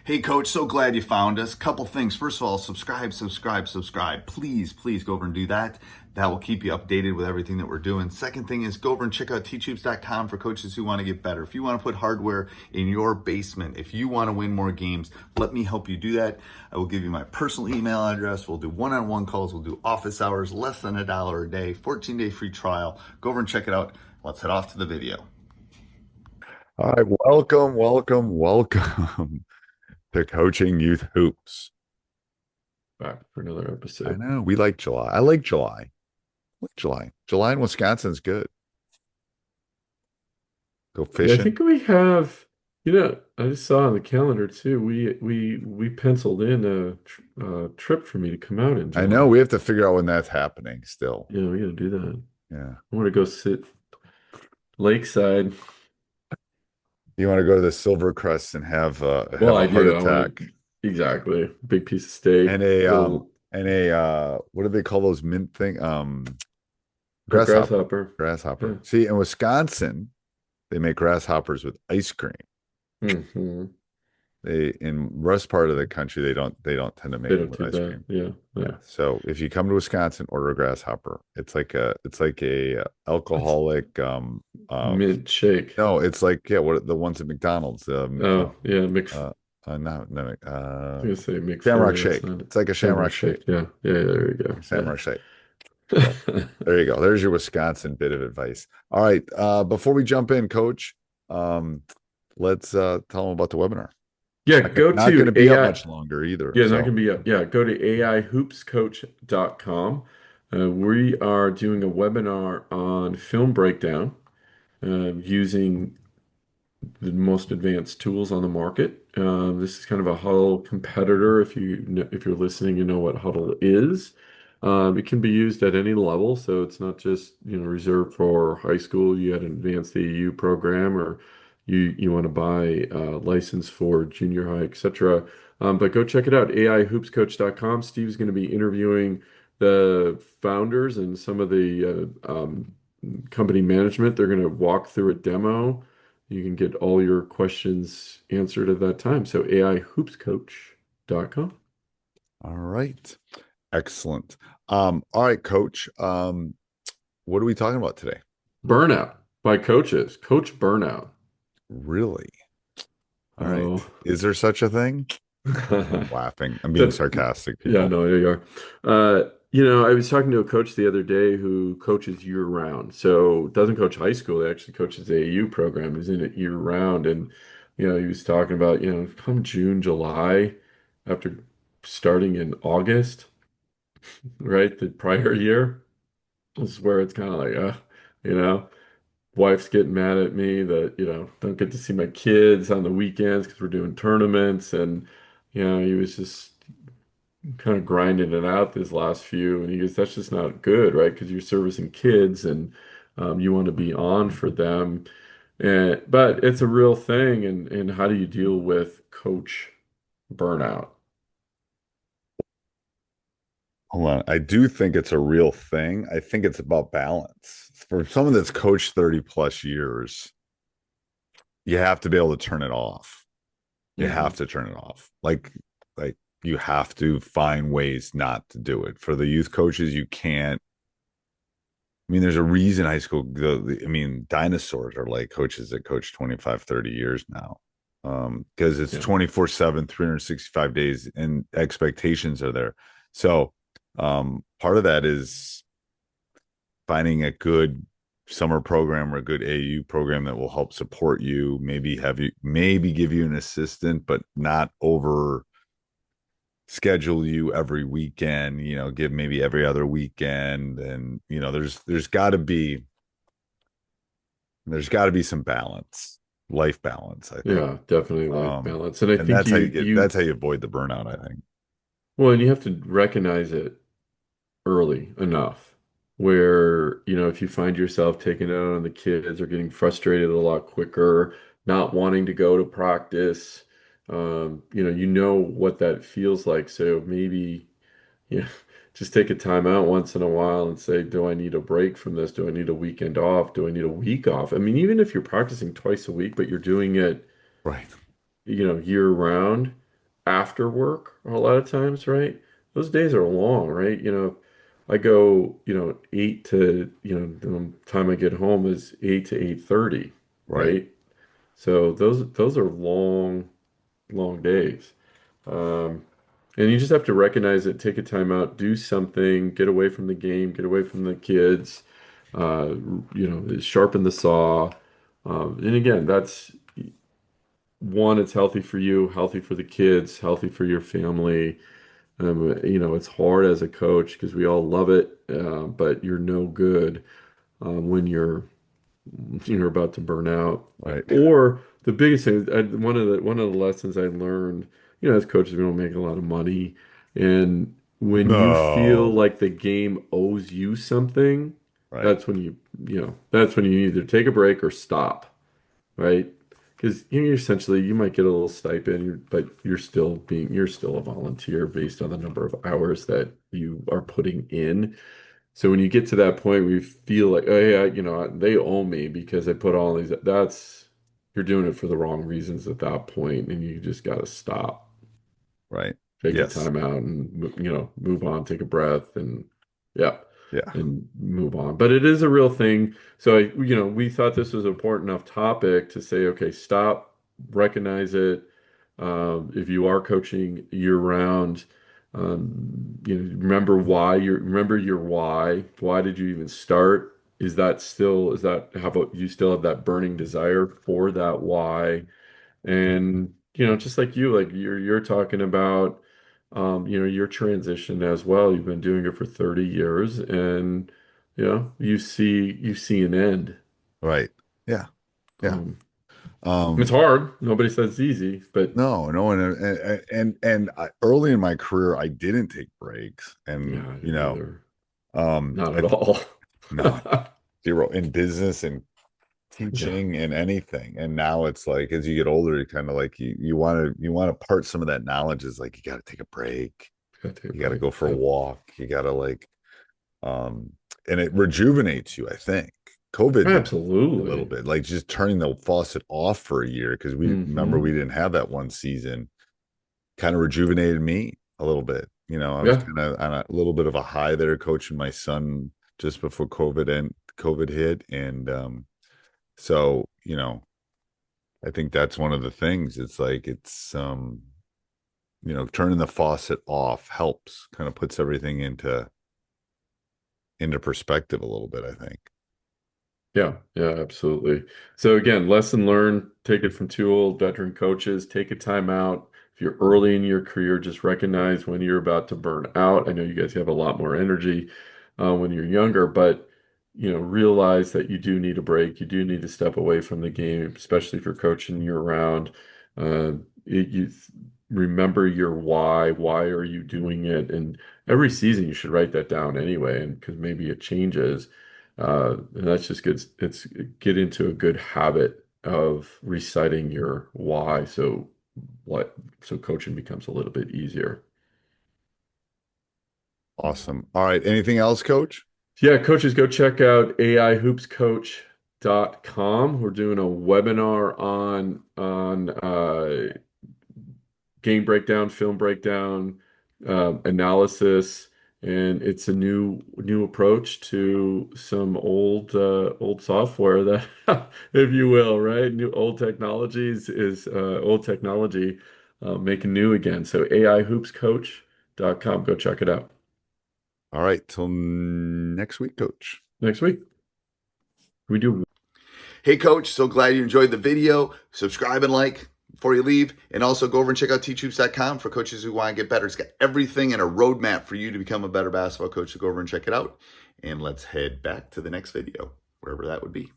Hey, Coach, so glad you found us. Couple things. First of all, subscribe. Please go over and do that. That will keep you updated with everything that we're doing. Second thing is go over and check out teachhoops.com for coaches who want to get better. If you want to put hardware in your basement, if you want to win more games, let me help you do that. I will give you my personal email address. We'll do one-on-one calls. We'll do office hours, less than $1 a day, 14-day free trial. Go over and check it out. Let's head off to the video. All right, welcome to Coaching Youth Hoops. Back for another I episode. know we like July. I like July. July in Wisconsin's good. Go Yeah, I fishing. think we have, I just saw on the calendar too. We penciled in a trip for me to come out in I know July. we have to figure out when that's happening still. Yeah, we gotta do that. Yeah. I want to go sit lakeside. You want to go to the Silvercrest and have Well, a I heart do. I want attack to exactly big piece of steak, and a little what do they call those mint thing? a Grasshopper. grasshopper. Yeah. Grasshopper. See, in Wisconsin, they make grasshoppers with ice cream. Hmm. They in rest part of the country they don't tend to They make them don't with do ice that. cream. Yeah, Yeah. yeah. So if you come to Wisconsin, order a grasshopper. It's like a What's alcoholic mint shake? no, it's like yeah, what the ones at McDonald's. Oh, yeah, uh no I was gonna say Shamrock McFlurry. That's shake. not it. It's like a Shamrock shamrock shake. shake. Yeah, yeah, yeah, there you go. Shamrock shake. So there you go. There's your Wisconsin bit of advice. All right. Before we jump in, coach, um, let's tell them about the webinar. Yeah, Not, go not going to to be up AI. much longer either. Yeah, not So gonna be up. Yeah, go to aihoopscoach.com. We are doing a webinar on film breakdown using the most advanced tools on the market. This is kind of a Huddle competitor. If you're listening, you know what Huddle is. It can be used at any level, so it's not just reserved for high school. You had an advanced AU program, or you want to buy a license for junior high, etc. But go check it out, aihoopscoach.com. Steve's going to be interviewing the founders and some of the company management. They're going to walk through a demo. You can get all your questions answered at that time. So aihoopscoach.com. all right. Excellent. All right, coach. What are we talking about today? Burnout by coaches. Coach burnout. Really? All right. Oh. Is there such a thing? I'm laughing. I'm being That, sarcastic, yeah, people. no, there you are. I was talking to a coach the other day who coaches year round. So doesn't coach high school, he actually coaches the AU program. He's in it year round. And, he was talking about, come June, July, after starting in August, right? The prior year. This is where it's kind of like, you know, wife's getting mad at me that, don't get to see my kids on the weekends because we're doing tournaments. And, he was just kind of grinding it out this last few. And he goes, that's just not good, right? Because you're servicing kids and you want to be on for them. But it's a real thing. And how do you deal with coach burnout? Hold on. I do think it's a real thing. I think it's about balance. For someone that's coached 30 plus years, you have to be able to turn it off. You have Mhm. to turn it off. Like you have to find ways not to do it. For the youth coaches, you can't. I mean, there's a reason high school, I mean, dinosaurs are like coaches that coach 25, 30 years now. Because it's Yeah. 24/7, 365 days, and expectations are there. So part of that is finding a good summer program or a good AU program that will help support you, maybe give you an assistant, but not over schedule you every weekend, give maybe every other weekend. And there's got to be some balance, life balance, I think. Yeah, definitely life Um, balance. And I and think that's how you avoid the burnout, I think. well, and you have to recognize it early enough where, if you find yourself taking it out on the kids or getting frustrated a lot quicker, not wanting to go to practice, you know what that feels like. So maybe, yeah, just take a time out once in a while and say, do I need a break from this? Do I need a weekend off? Do I need a week off? I mean, even if you're practicing twice a week, but you're doing it, Right. year round, after work a lot of times, right? Those days are long, right? I go, 8 to, the time I get home is 8 to 8:30, Right. right? So those are long, long days. Um, and you just have to recognize it, take a time out, do something, get away from the game, get away from the kids, uh, sharpen the saw. And again, that's one, it's healthy for you, healthy for the kids, healthy for your family. It's hard as a coach because we all love it, but you're no good when you're about to burn out. Right. Or the biggest thing, one of the lessons I learned, as coaches, we don't make a lot of money, and when you feel No. like the game owes you something, Right. that's when you either take a break or stop, right? Because essentially you might get a little stipend, but you're still a volunteer based on the number of hours that you are putting in. So when you get to that point where you feel like, oh yeah, they owe me because I put all these, you're doing it for the wrong reasons at that point, and you just got to stop, Right. take a Yes. time out, and move on, take a breath, and yeah, Yeah. and move on. But it is a real thing. So we thought this was an important enough topic to say, okay, stop, recognize it. If you are coaching year round, remember your why. Why did you even start? How about you still have that burning desire for that why? And just like you're talking about, your transition as well. You've been doing it for 30 years, and you see an end. Right. Yeah. Yeah. Um, it's Um, hard. Nobody says it's easy, but no, no, early in my career, I didn't take breaks, yeah, and I didn't either. Not I at all. no zero in business and Yeah, teaching and anything. And now it's like as you get older, you kind of like you want to part some of that knowledge is like you got to take a break, gotta take a you got to break. go for a Yep. walk, you got to um, and it rejuvenates you. I think COVID did a little Absolutely. bit, like just turning the faucet off for a year because we remember Hmm. we didn't have that one season. Kind of rejuvenated me a little bit. I was Yeah. kind of on a little bit of a high there, coaching my son just before COVID hit, and so I think that's one of the things. It's like turning the faucet off helps, kind of puts everything into perspective a little bit, I think. Yeah, yeah, absolutely. So again, lesson learned, take it from two old veteran coaches, take a time out. If you're early in your career, just recognize when you're about to burn out. I know you guys have a lot more energy when you're younger, but realize that you do need a break. You do need to step away from the game, especially if you're coaching year round. Uh, remember your why. Why are you doing it? And every season you should write that down anyway, and because maybe it changes. And that's just good. It's get into a good habit of reciting your why. So coaching becomes a little bit easier. Awesome. All right. Anything else, Coach? Yeah, coaches, go check out aihoopscoach.com. We're doing a webinar on game breakdown, film breakdown, analysis, and it's a new approach to some old software that, if you will, right? New old technologies is old technology making new again. So aihoopscoach.com. Go check it out All right. Till next week, Coach. next week. We do. Hey, Coach, so glad you enjoyed the video. Subscribe and like before you leave. And also go over and check out teachhoops.com for coaches who want to get better. It's got everything and a roadmap for you to become a better basketball coach. So go over and check it out. And let's head back to the next video, wherever that would be.